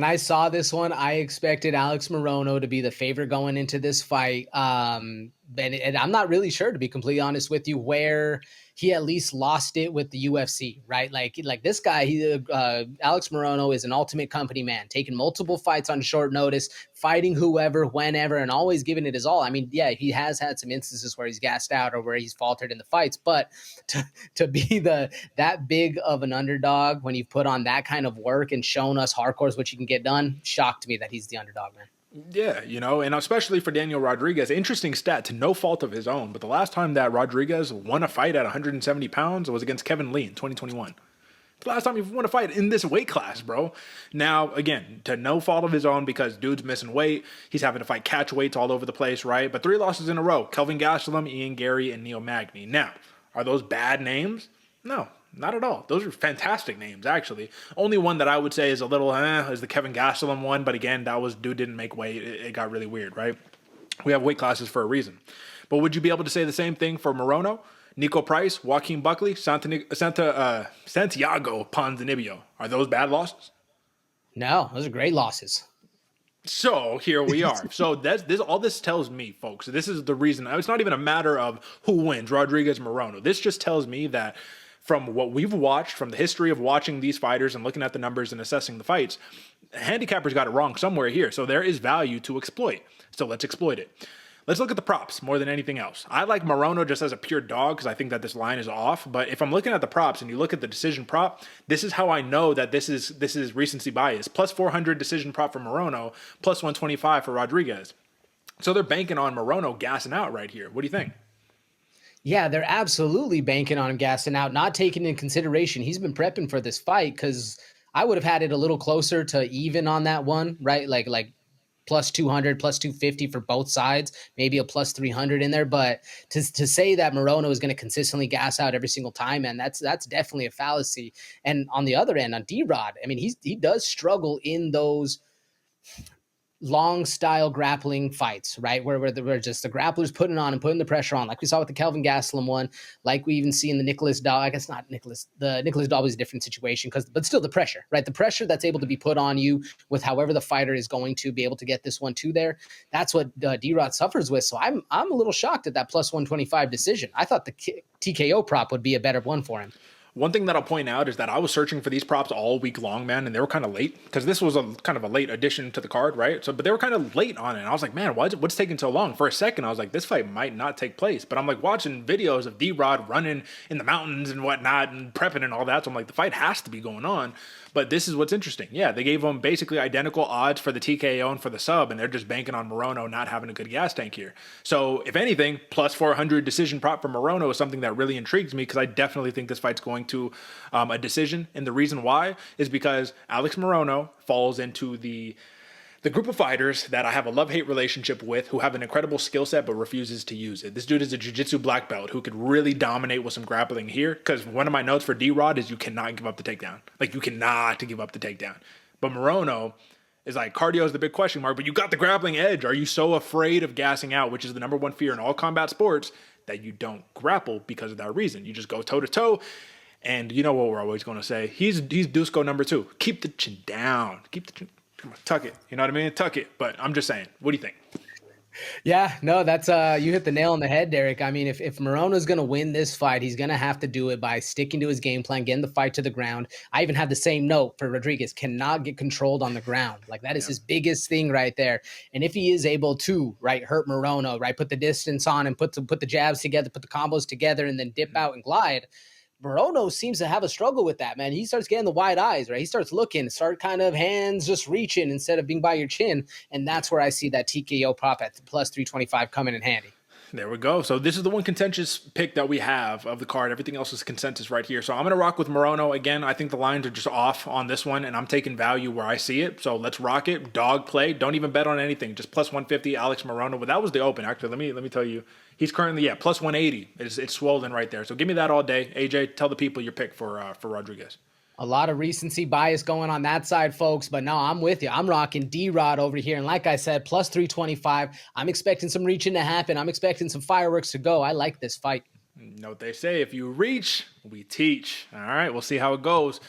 When I saw this one, I expected Alex Morono to be the favorite going into this fight. And I'm not really sure, to be completely honest with you, where he at least lost it with the UFC, right? Like this guy, Alex Morono is an ultimate company man, taking multiple fights on short notice, fighting whoever, whenever, and always giving it his all. I mean, yeah, he has had some instances where he's gassed out or where he's faltered in the fights, but to be that big of an underdog when you've put on that kind of work and shown us hardcores what you can get done, shocked me that he's the underdog, man. Yeah, and especially for Daniel Rodriguez, interesting stat to no fault of his own. But the last time that Rodriguez won a fight at 170 pounds was against Kevin Lee in 2021. The last time he won a fight in this weight class, bro. Now, again, to no fault of his own because dude's missing weight. He's having to fight catch weights all over the place, right? But 3 losses in a row. Kelvin Gastelum, Ian Gary, and Neil Magny. Now, are those bad names? No, not at all. Those are fantastic names, actually. Only one that I would say is a little is the Kevin Gastelum one. But again, dude didn't make weight. It got really weird, right? We have weight classes for a reason. But would you be able to say the same thing for Morono, Nico Price, Joaquin Buckley, Santiago Ponzinibbio? Are those bad losses? No, those are great losses. So here we are. So all this tells me, folks. This is the reason. It's not even a matter of who wins, Rodriguez, Morono. This just tells me that from what we've watched, from the history of watching these fighters and looking at the numbers and assessing the fights, handicappers got it wrong somewhere here. So there is value to exploit. So let's exploit it. Let's look at the props more than anything else. I like Morono just as a pure dog because I think that this line is off. But if I'm looking at the props and you look at the decision prop, this is how I know that this is recency bias. Plus 400 decision prop for Morono, plus 125 for Rodriguez. So they're banking on Morono gassing out right here. What do you think? Yeah, they're absolutely banking on him gassing out, not taking in consideration he's been prepping for this fight, because I would have had it a little closer to even on that one, right? Like plus 200, plus 250 for both sides, maybe a plus 300 in there. But to say that Morono is going to consistently gas out every single time, man, that's definitely a fallacy. And on the other end, on D-Rod, I mean, he does struggle in those long style grappling fights, right? Where just the grapplers putting on and putting the pressure on, like we saw with the Kelvin Gastelum one, like we even see in the Nicholas Daw. I guess not Nicholas. The Nicholas Daw was a different situation but still the pressure, right? The pressure that's able to be put on you with however the fighter is going to be able to get this one to there. That's what D-Rod suffers with. So I'm a little shocked at that plus 125 decision. I thought the TKO prop would be a better one for him. One thing that I'll point out is that I was searching for these props all week long, man, and they were kind of late because this was a kind of a late addition to the card, right? But they were kind of late on it. And I was like, man, what's taking so long? For a second, I was like, this fight might not take place. But I'm like watching videos of D-Rod running in the mountains and whatnot and prepping and all that. So I'm like, the fight has to be going on. But this is what's interesting. Yeah, they gave them basically identical odds for the TKO and for the sub, and they're just banking on Morono not having a good gas tank here. So if anything, plus 400 decision prop for Morono is something that really intrigues me because I definitely think this fight's going to a decision. And the reason why is because Alex Morono falls into the group of fighters that I have a love-hate relationship with, who have an incredible skill set but refuses to use it. This dude is a jiu-jitsu black belt who could really dominate with some grappling here, because one of my notes for D-Rod is you cannot give up the takedown. Like, you cannot give up the takedown. But Morono is like, cardio is the big question mark, but you got the grappling edge. Are you so afraid of gassing out, which is the number one fear in all combat sports, that you don't grapple because of that reason? You just go toe-to-toe. And you know what we're always going to say. He's Dusko number 2. Keep the chin down. Keep the chin. Come on, tuck it. You know what I mean? Tuck it. But I'm just saying. What do you think? Yeah, no, that's you hit the nail on the head, Derek. I mean, if Morono's going to win this fight, he's going to have to do it by sticking to his game plan, getting the fight to the ground. I even have the same note for Rodriguez: cannot get controlled on the ground. Like, that is his biggest thing right there. And if he is able to, right, hurt Morono, right, put the distance on and put the jabs together, put the combos together, and then dip out and glide, Morono seems to have a struggle with that, man. He starts getting the wide eyes, right? He starts looking, start kind of hands just reaching instead of being by your chin. And that's where I see that TKO prop at plus 325 coming in handy. There we go. So this is the one contentious pick that we have of the card. Everything else is consensus right here. So I'm going to rock with Morono. Again, I think the lines are just off on this one, and I'm taking value where I see it. So let's rock it. Dog play. Don't even bet on anything. Just plus 150, Alex Morono. But that was the open, actually. Let me tell you. He's currently, plus 180. It's swollen right there. So give me that all day. AJ, tell the people your pick for Rodriguez. A lot of recency bias going on that side, folks. But no, I'm with you. I'm rocking D-Rod over here. And like I said, plus 325. I'm expecting some reaching to happen. I'm expecting some fireworks to go. I like this fight. You know what they say, if you reach, we teach. All right, we'll see how it goes.